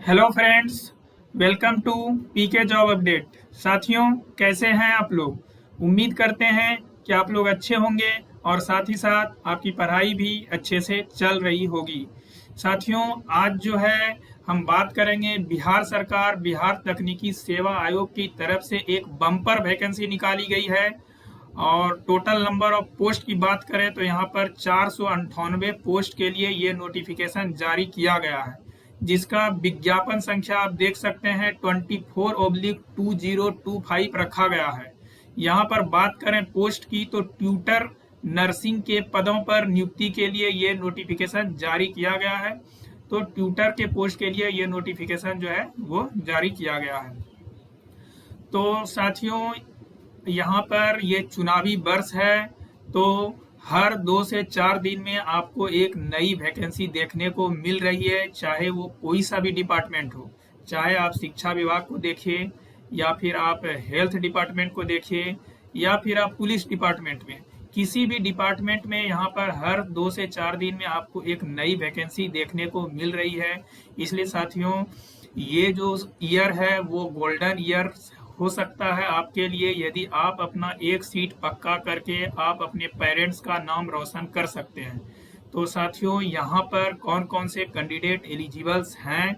Hello friends, welcome to PK job update. साथियों, कैसे हैं आप लोग? उम्मीद करते हैं कि आप लोग अच्छे होंगे और साथ ही साथ आपकी पढ़ाई भी अच्छे से चल रही होगी। साथियों, आज जो है हम बात करेंगे बिहार सरकार बिहार तकनीकी सेवा आयोग की तरफ से एक बम्पर वैकेंसी निकाली गई है। और टोटल नंबर ऑफ पोस्ट की बात करें तो यहाँ पर 498 पोस्ट के लिए ये नोटिफिकेशन जारी किया गया है, जिसका विज्ञापन संख्या आप देख सकते हैं 24/2025 रखा गया है। यहाँ पर बात करें पोस्ट की तो ट्यूटर नर्सिंग के पदों पर नियुक्ति के लिए ये नोटिफिकेशन जारी किया गया है। तो ट्यूटर के पोस्ट के लिए ये नोटिफिकेशन जो है वो जारी किया गया है। तो साथियों, यहाँ पर ये चुनावी वर्ष है, तो हर 2 से 4 दिन में आपको एक नई वैकेंसी देखने को मिल रही है, चाहे वो कोई सा भी डिपार्टमेंट हो। चाहे आप शिक्षा विभाग को देखिए, या फिर आप हेल्थ डिपार्टमेंट को देखिए, या फिर आप पुलिस डिपार्टमेंट में, किसी भी डिपार्टमेंट में यहाँ पर हर 2 से 4 दिन में आपको एक नई वैकेंसी देखने को मिल रही है। इसलिए साथियों, ये जो ईयर है वो गोल्डन ईयर हो सकता है आपके लिए, यदि आप अपना एक सीट पक्का करके आप अपने पेरेंट्स का नाम रोशन कर सकते हैं। तो साथियों, यहाँ पर कौन कौन से कैंडिडेट एलिजिबल्स हैं,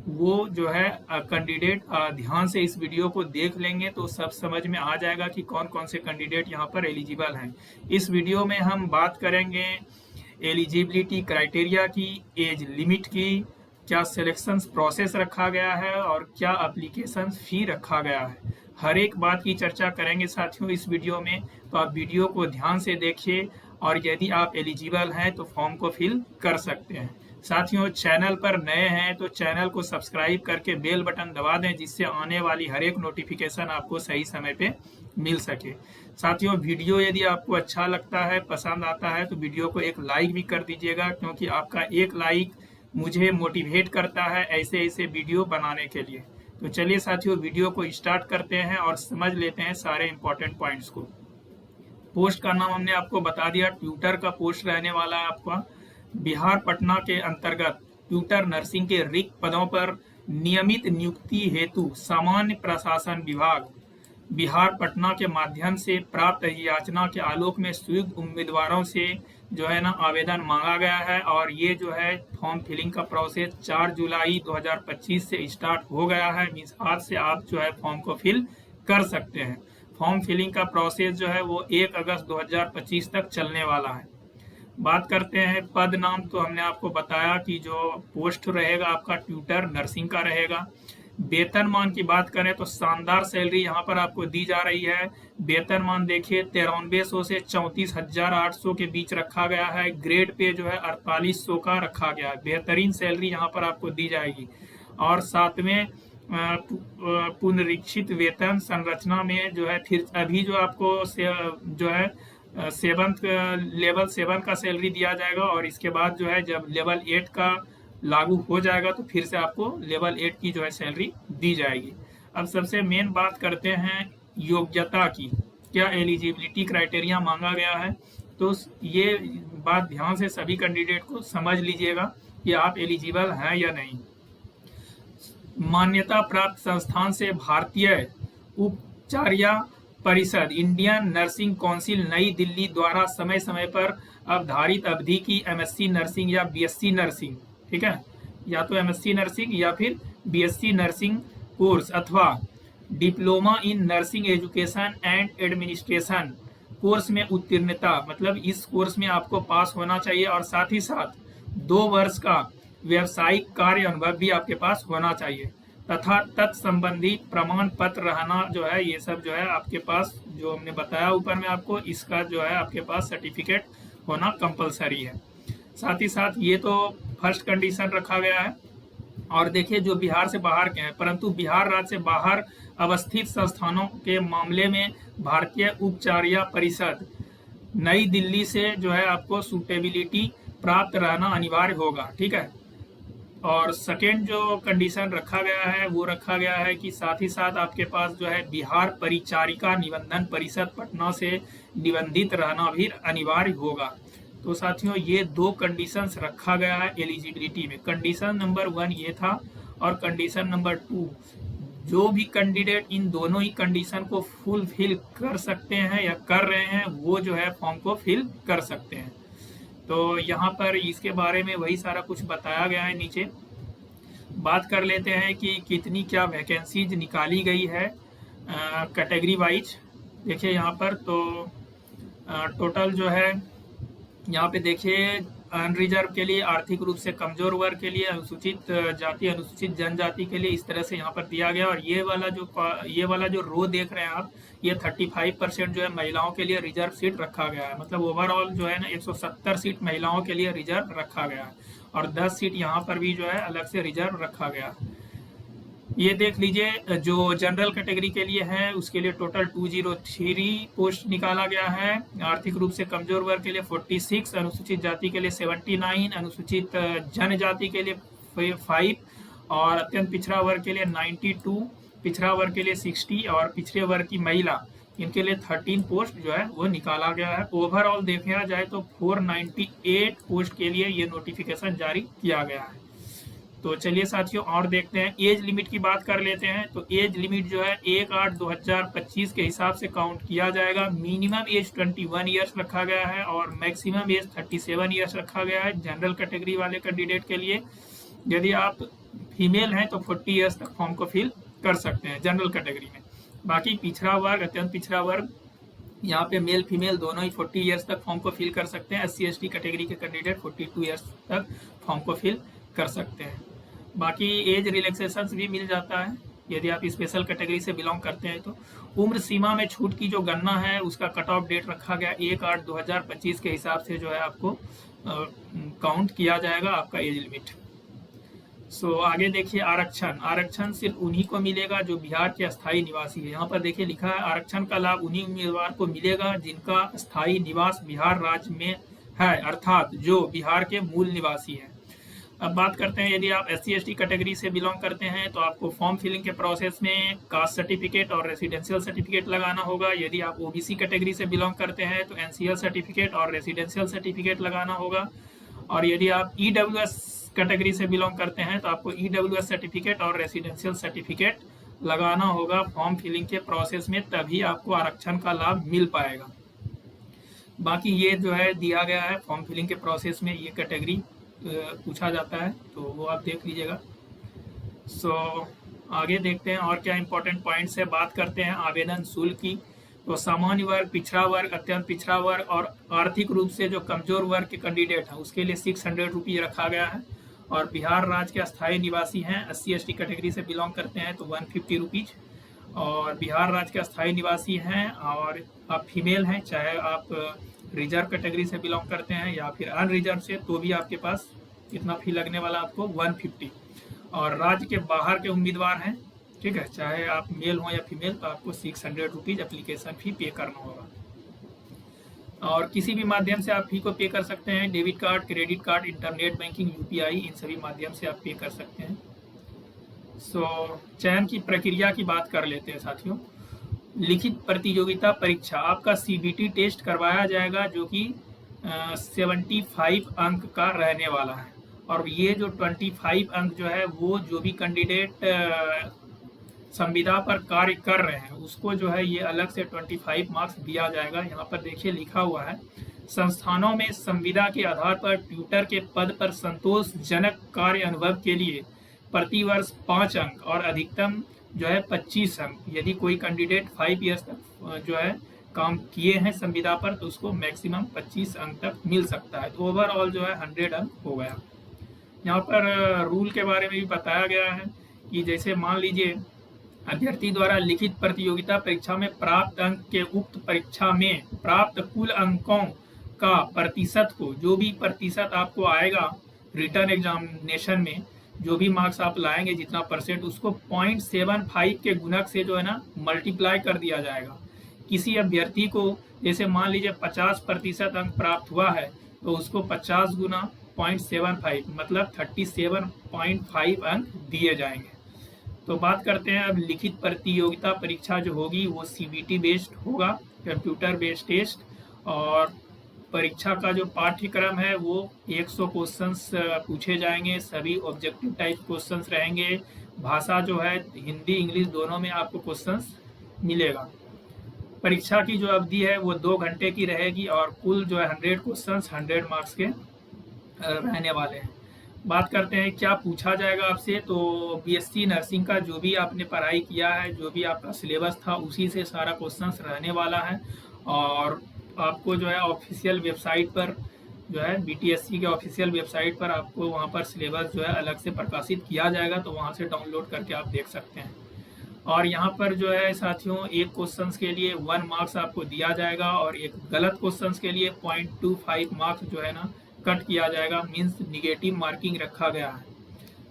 वो जो है कैंडिडेट ध्यान से इस वीडियो को देख लेंगे तो सब समझ में आ जाएगा कि कौन कौन से कैंडिडेट यहाँ पर एलिजिबल हैं। इस वीडियो में हम बात करेंगे एलिजिबिलिटी क्राइटेरिया की, एज लिमिट की, क्या सिलेक्शन प्रोसेस रखा गया है और क्या एप्लीकेशन फी रखा गया है। हर एक बात की चर्चा करेंगे साथियों इस वीडियो में, तो आप वीडियो को ध्यान से देखिए और यदि आप एलिजिबल हैं तो फॉर्म को फिल कर सकते हैं। साथियों, चैनल पर नए हैं तो चैनल को सब्सक्राइब करके बेल बटन दबा दें, जिससे आने वाली हर एक नोटिफिकेशन आपको सही समय पे मिल सके। साथियों, वीडियो यदि आपको अच्छा लगता है, पसंद आता है, तो वीडियो को एक लाइक भी कर दीजिएगा, क्योंकि आपका एक लाइक मुझे मोटिवेट करता है ऐसे ऐसे वीडियो बनाने के लिए। तो चलिए साथियों, वीडियो को स्टार्ट करते हैं और समझ लेते हैं सारे इंपॉर्टेंट पॉइंट्स को। पोस्ट का नाम हमने आपको बता दिया, ट्यूटर का पोस्ट रहने वाला है आपका। बिहार पटना के अंतर्गत ट्यूटर नर्सिंग के रिक्त पदों पर नियमित नियुक्ति हेतु सामान्य प्रशासन विभाग बिहार पटना के माध्यम से प्राप्त याचना के आलोक में सुयोग्य उम्मीदवारों से जो है ना आवेदन मांगा गया है। और ये जो है फॉर्म फिलिंग का प्रोसेस 4 जुलाई 2025 से स्टार्ट हो गया है। मीन्स आज से आप जो है फॉर्म को फिल कर सकते हैं। फॉर्म फिलिंग का प्रोसेस जो है वो 1 अगस्त 2025 तक चलने वाला है। बात करते हैं पद नाम, तो हमने आपको बताया कि जो पोस्ट रहेगा आपका ट्यूटर नर्सिंग का रहेगा। वेतनमान की बात करें तो शानदार सैलरी यहाँ पर आपको दी जा रही है। वेतनमान देखिए 9300 से 34,800 के बीच रखा गया है। ग्रेड पे जो है 4800 का रखा गया है। बेहतरीन सैलरी यहाँ पर आपको दी जाएगी। और साथ में पुनरीक्षित वेतन संरचना में जो है फिर अभी जो आपको जो है लेवल 7 का सैलरी दिया जाएगा, और इसके बाद जो है जब लेवल 8 का लागू हो जाएगा तो फिर से आपको लेवल 8 की जो है सैलरी दी जाएगी। अब सबसे मेन बात करते हैं योग्यता की, क्या एलिजिबिलिटी क्राइटेरिया मांगा गया है। तो ये बात ध्यान से सभी कैंडिडेट को समझ लीजिएगा कि आप एलिजिबल हैं या नहीं। मान्यता प्राप्त संस्थान से भारतीय उपचार्य परिषद इंडियन नर्सिंग काउंसिल नई दिल्ली द्वारा समय समय पर अवधारित अवधि की एमएससी नर्सिंग या बीएससी नर्सिंग, ठीक है, या तो एमएससी नर्सिंग या फिर बीएससी नर्सिंग कोर्स अथवा diploma in nursing education and administration course में उत्तीर्णता, मतलब इस कोर्स में आपको पास होना चाहिए और साथ ही साथ 2 वर्ष का व्यावसायिक कार्य अनुभव भी आपके पास होना चाहिए, तथा तत्संबंधी प्रमाण पत्र रहना जो है, ये सब जो है आपके पास, जो हमने बताया ऊपर में आपको, इसका जो है आपके पास सर्टिफिकेट होना कंपलसरी है। साथ ही साथ ये तो फर्स्ट कंडीशन रखा गया है। और देखिए, जो बिहार से बाहर के हैं परंतु बिहार राज्य से बाहर अवस्थित संस्थानों के मामले में भारतीय उपचार्य परिषद नई दिल्ली से जो है आपको सूटेबिलिटी प्राप्त रहना अनिवार्य होगा, ठीक है। और सेकेंड जो कंडीशन रखा गया है वो रखा गया है कि साथ ही साथ आपके पास जो है बिहार परिचारिका निबंधन परिषद पटना से निबंधित रहना भी अनिवार्य होगा। तो साथियों ये दो कंडीशंस रखा गया है एलिजिबिलिटी में। कंडीशन नंबर 1 ये था और कंडीशन नंबर 2, जो भी कैंडिडेट इन दोनों ही कंडीशन को फुलफिल कर सकते हैं या कर रहे हैं वो जो है फॉर्म को फिल कर सकते हैं। तो यहाँ पर इसके बारे में वही सारा कुछ बताया गया है। नीचे बात कर लेते हैं कि कितनी क्या वैकेंसीज निकाली गई है कैटेगरी वाइज। देखिए यहाँ पर तो टोटल जो है यहाँ पे देखिए अनरिजर्व के लिए, आर्थिक रूप से कमजोर वर्ग के लिए, अनुसूचित जाति अनुसूचित जनजाति के लिए इस तरह से यहाँ पर दिया गया। और ये वाला जो रो देख रहे हैं आप, ये 35% जो है महिलाओं के लिए रिजर्व सीट रखा गया है। मतलब ओवरऑल जो है ना 170 सीट महिलाओं के लिए रिजर्व रखा गया है और 10 सीट यहाँ पर भी जो है अलग से रिजर्व रखा गया है। ये देख लीजिए जो जनरल कैटेगरी के लिए है उसके लिए टोटल 203 पोस्ट निकाला गया है। आर्थिक रूप से कमजोर वर्ग के लिए 46, अनुसूचित जाति के लिए 79, अनुसूचित जनजाति के लिए 5 और अत्यंत पिछड़ा वर्ग के लिए 92, पिछड़ा वर्ग के लिए 60 और पिछड़े वर्ग की महिला इनके लिए 13 पोस्ट जो है वो निकाला गया है। ओवरऑल देखा जाए तो 498 पोस्ट के लिए ये नोटिफिकेशन जारी किया गया है। तो चलिए साथियों और देखते हैं, एज लिमिट की बात कर लेते हैं। तो एज लिमिट जो है 1/8/2025 के हिसाब से काउंट किया जाएगा। मिनिमम एज 21 ईयर्स रखा गया है और मैक्सिमम एज 37 ईयर्स रखा गया है जनरल कैटेगरी वाले कैंडिडेट के लिए। यदि आप फीमेल हैं तो 40 ईयर्स तक फॉर्म को फिल कर सकते हैं जनरल कैटेगरी में। बाकी पिछड़ा वर्ग, अत्यंत पिछड़ा वर्ग, यहाँ पे मेल फीमेल दोनों ही 40 ईयर्स तक फॉर्म को फिल कर सकते हैं। SC/ST कैटेगरी के कैंडिडेट 42 ईयर्स तक फॉर्म को फिल कर सकते हैं। बाकी एज रिलैक्सेशन भी मिल जाता है यदि आप स्पेशल कैटेगरी से बिलोंग करते हैं। तो उम्र सीमा में छूट की जो गणना है उसका कट ऑफ डेट रखा गया 1/8/2025 के हिसाब से जो है आपको काउंट किया जाएगा आपका एज लिमिट। सो आगे देखिए आरक्षण सिर्फ उन्हीं को मिलेगा जो बिहार के अस्थायी निवासी है। यहाँ पर देखिए लिखा है आरक्षण का लाभ उन्हीं उम्मीदवार को मिलेगा जिनका स्थायी निवास बिहार राज्य में है, अर्थात जो बिहार के मूल निवासी है। अब बात करते हैं यदि आप SC/ST कैटेगरी से बिलोंग करते हैं तो आपको फॉर्म फिलिंग के प्रोसेस में कास्ट सर्टिफिकेट और रेसिडेंशियल सर्टिफिकेट लगाना होगा। यदि आप OBC कैटेगरी से बिलोंग करते हैं तो NCL सर्टिफिकेट और रेसिडेंशियल सर्टिफिकेट लगाना होगा। और यदि आप EWS कैटेगरी से बिलोंग करते हैं तो आपको EWS सर्टिफिकेट और रेसिडेंशियल सर्टिफिकेट लगाना होगा फॉर्म फिलिंग के प्रोसेस में, तभी आपको आरक्षण का लाभ मिल पाएगा। बाकी ये जो है दिया गया है फॉर्म फिलिंग के प्रोसेस में, ये कैटेगरी पूछा जाता है तो वो आप देख लीजिएगा। सो आगे देखते हैं और क्या इंपॉर्टेंट पॉइंट्स है। बात करते हैं आवेदन शुल्क की। तो सामान्य वर्ग, पिछड़ा वर्ग, अत्यंत पिछड़ा वर्ग और आर्थिक रूप से जो कमजोर वर्ग के कैंडिडेट हैं उसके लिए 600 रुपये रखा गया है। और बिहार राज्य के अस्थायी निवासी हैं, SC/ST कैटेगरी से बिलोंग करते हैं तो 150 रुपीज़। और बिहार राज्य के अस्थायी निवासी हैं और आप फीमेल हैं, चाहे आप रिजर्व कैटेगरी से बिलोंग करते हैं या फिर अनरिजर्व से, तो भी आपके पास कितना फी लगने वाला आपको 150। और राज्य के बाहर के उम्मीदवार हैं, ठीक है, चाहे आप मेल हो या फीमेल, तो आपको 600 रुपीज़ एप्लीकेशन फी पे करना होगा। और किसी भी माध्यम से आप फी को पे कर सकते हैं, debit card, credit card, internet banking, UPI, इन सभी माध्यम से आप पे कर सकते हैं। सो चयन की प्रक्रिया की बात कर लेते हैं साथियों। लिखित प्रतियोगिता परीक्षा, आपका CBT टेस्ट करवाया जाएगा जो कि 75 अंक का रहने वाला है। और ये जो 25 अंक जो है वो जो भी कैंडिडेट संविदा पर कार्य कर रहे हैं उसको जो है ये अलग से 25 मार्क्स दिया जाएगा। यहाँ पर देखिए लिखा हुआ है, संस्थानों में संविदा के आधार पर ट्यूटर के पद पर संतोषजनक कार्य अनुभव के लिए प्रति वर्ष 5 अंक और अधिकतम जो है 25 अंक। यदि कोई कैंडिडेट 5 ईयर्स तक जो है काम किए हैं संविदा पर तो उसको मैक्सिमम 25 अंक तक मिल सकता है। तो ओवरऑल जो है 100 अंक हो गया। यहाँ पर रूल के बारे में भी बताया गया है कि जैसे मान लीजिए अभ्यर्थी द्वारा लिखित प्रतियोगिता परीक्षा में प्राप्त अंक के उक्त परीक्षा में प्राप्त कुल अंकों का प्रतिशत को, जो भी प्रतिशत आपको आएगा रिटर्न एग्जामिनेशन में, जो भी मार्क्स आप लाएंगे जितना परसेंट, उसको 0.75 के गुणक से जो है ना मल्टीप्लाई कर दिया जाएगा। किसी अभ्यर्थी को जैसे मान लीजिए 50% अंक प्राप्त हुआ है तो उसको 50 गुना 0.75 मतलब 37.5 अंक दिए जाएंगे। तो बात करते हैं अब लिखित प्रतियोगिता परीक्षा जो होगी वो CBT बेस्ड होगा, कंप्यूटर बेस्ड टेस्ट। और परीक्षा का जो पाठ्यक्रम है वो 100 क्वेश्चंस पूछे जाएंगे, सभी ऑब्जेक्टिव टाइप क्वेश्चंस रहेंगे। भाषा जो है हिंदी इंग्लिश दोनों में आपको क्वेश्चंस मिलेगा। परीक्षा की जो अवधि है वो 2 घंटे की रहेगी और कुल जो है 100 क्वेश्चंस 100 मार्क्स के रहने वाले हैं। बात करते हैं क्या पूछा जाएगा आपसे। तो बीएससी नर्सिंग का जो भी आपने पढ़ाई किया है, जो भी आपका सिलेबस था, उसी से सारा क्वेश्चंस रहने वाला है। और आपको जो है ऑफिशियल वेबसाइट पर जो है बीटीएससी के ऑफिशियल वेबसाइट पर आपको वहाँ पर सिलेबस जो है अलग से प्रकाशित किया जाएगा, तो वहाँ से डाउनलोड करके आप देख सकते हैं। और यहाँ पर जो है साथियों एक क्वेश्चंस के लिए 1 मार्क्स आपको दिया जाएगा और एक गलत क्वेश्चंस के लिए 0.25 मार्क्स जो है ना कट किया जाएगा, मीन्स निगेटिव मार्किंग रखा गया है।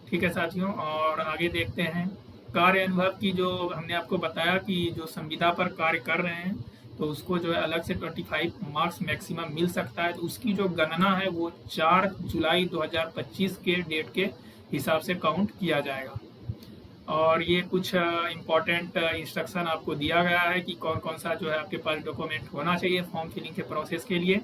ठीक है साथियों, और आगे देखते हैं कार्य अनुभव की। जो हमने आपको बताया कि जो संविदा पर कार्य कर रहे हैं तो उसको जो है अलग से 25 मार्क्स मैक्सिमम मिल सकता है। तो उसकी जो गणना है वो 4 जुलाई 2025 के डेट के हिसाब से काउंट किया जाएगा। और ये कुछ इम्पॉर्टेंट इंस्ट्रक्शन आपको दिया गया है कि कौन कौन सा जो है आपके पास डॉक्यूमेंट होना चाहिए फॉर्म फिलिंग के प्रोसेस के लिए।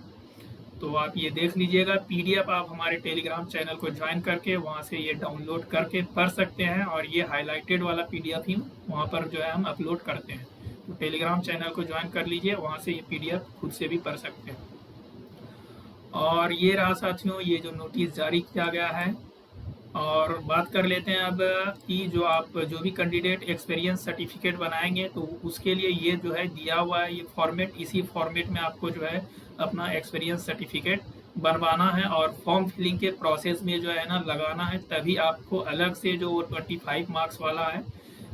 तो आप ये देख लीजिएगा। पीडीएफ आप हमारे टेलीग्राम चैनल को ज्वाइन करके वहाँ से ये डाउनलोड करके पढ़ सकते हैं, और ये हाईलाइटेड वाला पीडीएफ ही वहाँ पर जो है हम अपलोड करते हैं। तो टेलीग्राम चैनल को ज्वाइन कर लीजिए, वहाँ से ये पीडीएफ खुद से भी पढ़ सकते हैं। और ये रहा साथियों ये जो नोटिस जारी किया गया है। और बात कर लेते हैं अब कि जो भी कैंडिडेट एक्सपीरियंस सर्टिफिकेट बनाएंगे तो उसके लिए ये जो है दिया हुआ है ये फॉर्मेट, इसी फॉर्मेट में आपको जो है अपना एक्सपीरियंस सर्टिफिकेट बनवाना है और फॉर्म फिलिंग के प्रोसेस में जो है ना लगाना है, तभी आपको अलग से जो 25 मार्क्स वाला है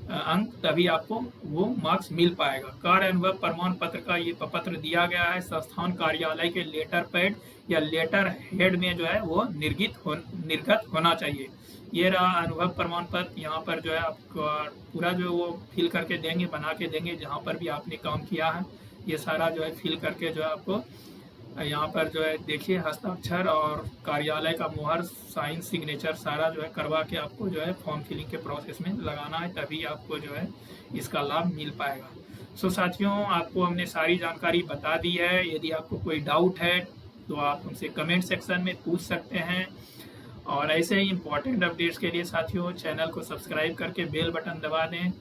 अंक, तभी आपको वो मार्क्स मिल पाएगा। कार्य अनुभव प्रमाण पत्र का ये पत्र दिया गया है संस्थान कार्यालय के लेटर पैड या लेटर हेड में जो है वो निर्गत होना चाहिए। ये रहा अनुभव प्रमाण पत्र। यहाँ पर जो है आपका पूरा जो वो फिल करके देंगे, बना के देंगे, जहाँ पर भी आपने काम किया है ये सारा जो है फिल करके जो है आपको यहाँ पर जो है देखिए हस्ताक्षर और कार्यालय का मुहर, साइन, सिग्नेचर सारा जो है करवा के आपको जो है फॉर्म फिलिंग के प्रोसेस में लगाना है, तभी आपको जो है इसका लाभ मिल पाएगा। सो साथियों आपको हमने सारी जानकारी बता दी है। यदि आपको कोई डाउट है तो आप हमसे कमेंट सेक्शन में पूछ सकते हैं। और ऐसे ही इम्पोर्टेंट अपडेट्स के लिए साथियों चैनल को सब्सक्राइब करके बेल बटन दबा दें,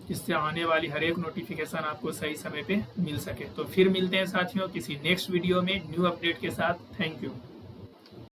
जिससे आने वाली हर एक नोटिफिकेशन आपको सही समय पे मिल सके। तो फिर मिलते हैं साथियों किसी नेक्स्ट वीडियो में न्यू अपडेट के साथ। Thank you.